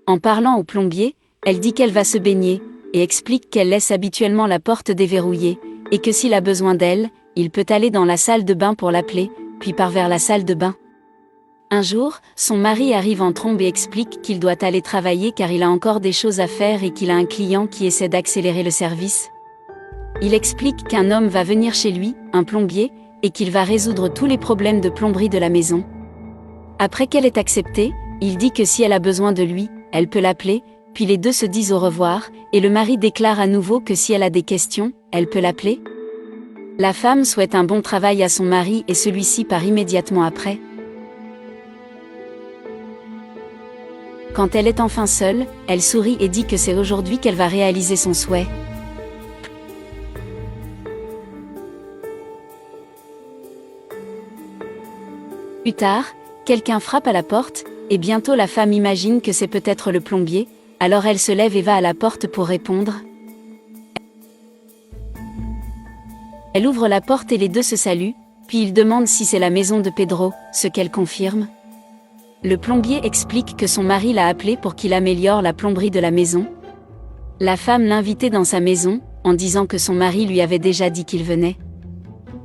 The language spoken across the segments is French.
En parlant au plombier, elle dit qu'elle va se baigner, et explique qu'elle laisse habituellement la porte déverrouillée, et que s'il a besoin d'elle, il peut aller dans la salle de bain pour l'appeler, puis part vers la salle de bain. Un jour, son mari arrive en trombe et explique qu'il doit aller travailler car il a encore des choses à faire et qu'il a un client qui essaie d'accélérer le service. Il explique qu'un homme va venir chez lui, un plombier, et qu'il va résoudre tous les problèmes de plomberie de la maison. Après qu'elle ait accepté, il dit que si elle a besoin de lui, elle peut l'appeler, puis les deux se disent au revoir, et le mari déclare à nouveau que si elle a des questions, elle peut l'appeler. La femme souhaite un bon travail à son mari et celui-ci part immédiatement après. Quand elle est enfin seule, elle sourit et dit que c'est aujourd'hui qu'elle va réaliser son souhait. Plus tard, quelqu'un frappe à la porte, et bientôt la femme imagine que c'est peut-être le plombier, alors elle se lève et va à la porte pour répondre. Elle ouvre la porte et les deux se saluent, puis il demande si c'est la maison de Pedro, ce qu'elle confirme. Le plombier explique que son mari l'a appelé pour qu'il améliore la plomberie de la maison. La femme l'invitait dans sa maison, en disant que son mari lui avait déjà dit qu'il venait.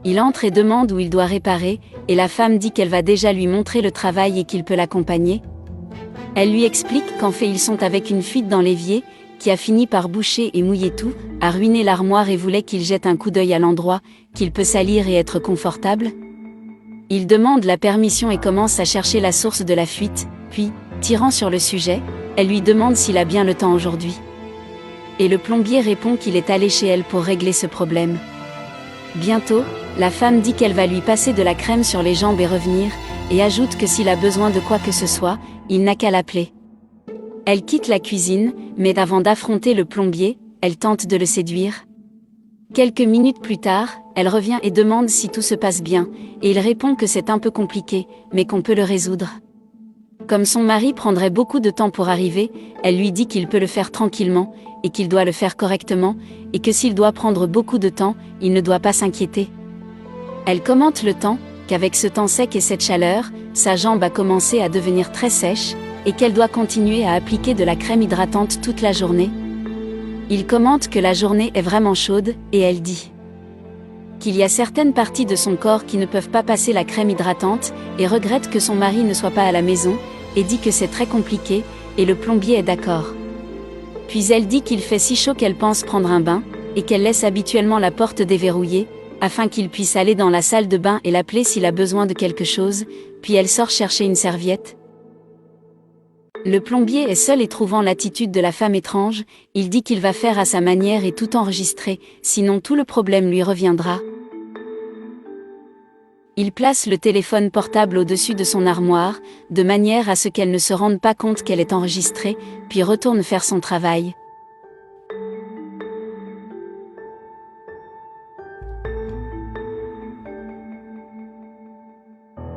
Il entre et demande où il doit réparer, et la femme dit qu'elle va déjà lui montrer le travail et qu'il peut l'accompagner. Elle lui explique qu'en fait ils sont avec une fuite dans l'évier, qui a fini par boucher et mouiller tout, a ruiné l'armoire et voulait qu'il jette un coup d'œil à l'endroit, qu'il peut salir et être confortable. Il demande la permission et commence à chercher la source de la fuite, puis, tirant sur le sujet, elle lui demande s'il a bien le temps aujourd'hui. Et le plombier répond qu'il est allé chez elle pour régler ce problème. Bientôt, la femme dit qu'elle va lui passer de la crème sur les jambes et revenir, et ajoute que s'il a besoin de quoi que ce soit, il n'a qu'à l'appeler. Elle quitte la cuisine, mais avant d'affronter le plombier, elle tente de le séduire. Quelques minutes plus tard, elle revient et demande si tout se passe bien, et il répond que c'est un peu compliqué, mais qu'on peut le résoudre. Comme son mari prendrait beaucoup de temps pour arriver, elle lui dit qu'il peut le faire tranquillement, et qu'il doit le faire correctement, et que s'il doit prendre beaucoup de temps, il ne doit pas s'inquiéter. Elle commente le temps, qu'avec ce temps sec et cette chaleur, sa jambe a commencé à devenir très sèche, et qu'elle doit continuer à appliquer de la crème hydratante toute la journée. Il commente que la journée est vraiment chaude, et elle dit qu'il y a certaines parties de son corps qui ne peuvent pas passer la crème hydratante, et regrette que son mari ne soit pas à la maison, et dit que c'est très compliqué, et le plombier est d'accord. Puis elle dit qu'il fait si chaud qu'elle pense prendre un bain, et qu'elle laisse habituellement la porte déverrouillée, afin qu'il puisse aller dans la salle de bain et l'appeler s'il a besoin de quelque chose, puis elle sort chercher une serviette. Le plombier est seul et trouvant l'attitude de la femme étrange, il dit qu'il va faire à sa manière et tout enregistrer, sinon tout le problème lui reviendra. Il place le téléphone portable au-dessus de son armoire, de manière à ce qu'elle ne se rende pas compte qu'elle est enregistrée, puis retourne faire son travail.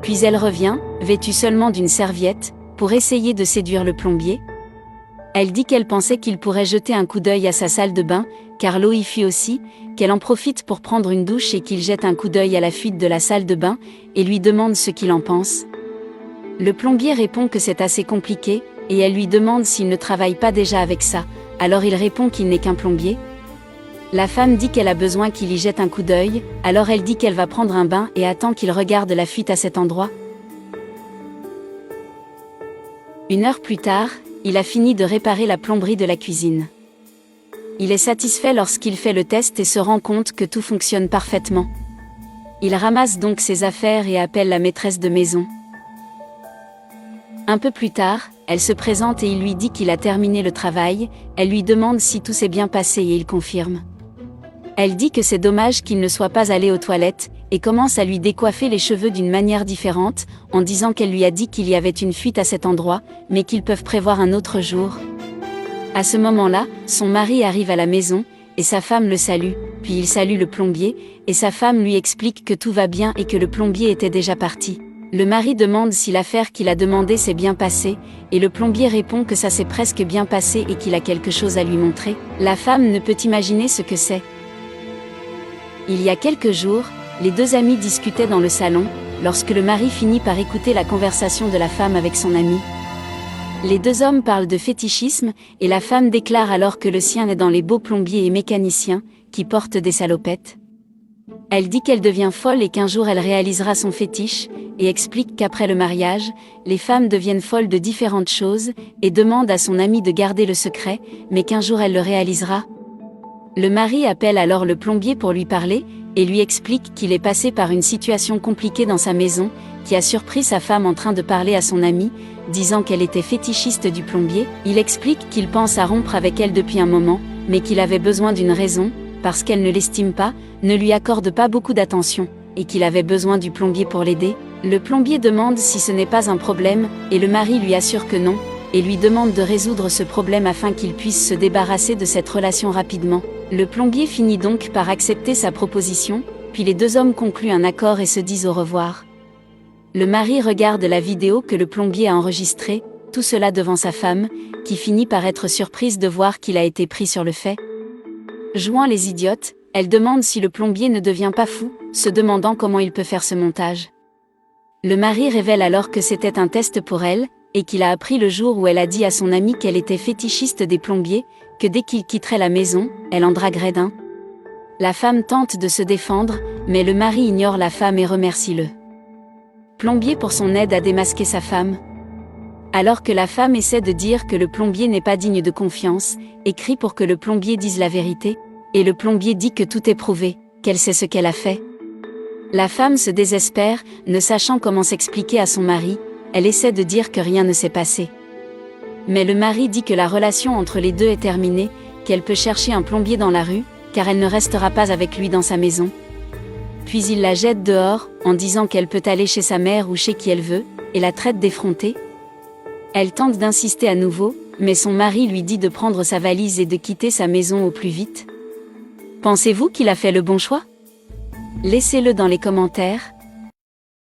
Puis elle revient, vêtue seulement d'une serviette, pour essayer de séduire le plombier. Elle dit qu'elle pensait qu'il pourrait jeter un coup d'œil à sa salle de bain, car l'eau y fuit aussi, qu'elle en profite pour prendre une douche et qu'il jette un coup d'œil à la fuite de la salle de bain, et lui demande ce qu'il en pense. Le plombier répond que c'est assez compliqué, et elle lui demande s'il ne travaille pas déjà avec ça, alors il répond qu'il n'est qu'un plombier. La femme dit qu'elle a besoin qu'il y jette un coup d'œil, alors elle dit qu'elle va prendre un bain et attend qu'il regarde la fuite à cet endroit. Une heure plus tard, il a fini de réparer la plomberie de la cuisine. Il est satisfait lorsqu'il fait le test et se rend compte que tout fonctionne parfaitement. Il ramasse donc ses affaires et appelle la maîtresse de maison. Un peu plus tard, elle se présente et il lui dit qu'il a terminé le travail, elle lui demande si tout s'est bien passé et il confirme. Elle dit que c'est dommage qu'il ne soit pas allé aux toilettes, et commence à lui décoiffer les cheveux d'une manière différente, en disant qu'elle lui a dit qu'il y avait une fuite à cet endroit, mais qu'ils peuvent prévoir un autre jour. À ce moment-là, son mari arrive à la maison, et sa femme le salue, puis il salue le plombier, et sa femme lui explique que tout va bien et que le plombier était déjà parti. Le mari demande si l'affaire qu'il a demandée s'est bien passée, et le plombier répond que ça s'est presque bien passé et qu'il a quelque chose à lui montrer. La femme ne peut imaginer ce que c'est. Il y a quelques jours, les deux amis discutaient dans le salon, lorsque le mari finit par écouter la conversation de la femme avec son ami. Les deux hommes parlent de fétichisme, et la femme déclare alors que le sien est dans les beaux plombiers et mécaniciens, qui portent des salopettes. Elle dit qu'elle devient folle et qu'un jour elle réalisera son fétiche, et explique qu'après le mariage, les femmes deviennent folles de différentes choses, et demande à son amie de garder le secret, mais qu'un jour elle le réalisera. Le mari appelle alors le plombier pour lui parler, et lui explique qu'il est passé par une situation compliquée dans sa maison, qui a surpris sa femme en train de parler à son amie, disant qu'elle était fétichiste du plombier. Il explique qu'il pense à rompre avec elle depuis un moment, mais qu'il avait besoin d'une raison, parce qu'elle ne l'estime pas, ne lui accorde pas beaucoup d'attention, et qu'il avait besoin du plombier pour l'aider. Le plombier demande si ce n'est pas un problème, et le mari lui assure que non, et lui demande de résoudre ce problème afin qu'il puisse se débarrasser de cette relation rapidement. Le plombier finit donc par accepter sa proposition, puis les deux hommes concluent un accord et se disent au revoir. Le mari regarde la vidéo que le plombier a enregistrée, tout cela devant sa femme, qui finit par être surprise de voir qu'il a été pris sur le fait. Jouant les idiotes, elle demande si le plombier ne devient pas fou, se demandant comment il peut faire ce montage. Le mari révèle alors que c'était un test pour elle, et qu'il a appris le jour où elle a dit à son ami qu'elle était fétichiste des plombiers, que dès qu'il quitterait la maison, elle en draguerait d'un. La femme tente de se défendre, mais le mari ignore la femme et remercie le plombier pour son aide à démasquer sa femme. Alors que la femme essaie de dire que le plombier n'est pas digne de confiance, et crie pour que le plombier dise la vérité, et le plombier dit que tout est prouvé, qu'elle sait ce qu'elle a fait. La femme se désespère, ne sachant comment s'expliquer à son mari, elle essaie de dire que rien ne s'est passé. Mais le mari dit que la relation entre les deux est terminée, qu'elle peut chercher un plombier dans la rue, car elle ne restera pas avec lui dans sa maison. Puis il la jette dehors, en disant qu'elle peut aller chez sa mère ou chez qui elle veut, et la traite d'effrontée. Elle tente d'insister à nouveau, mais son mari lui dit de prendre sa valise et de quitter sa maison au plus vite. Pensez-vous qu'il a fait le bon choix ? Laissez-le dans les commentaires.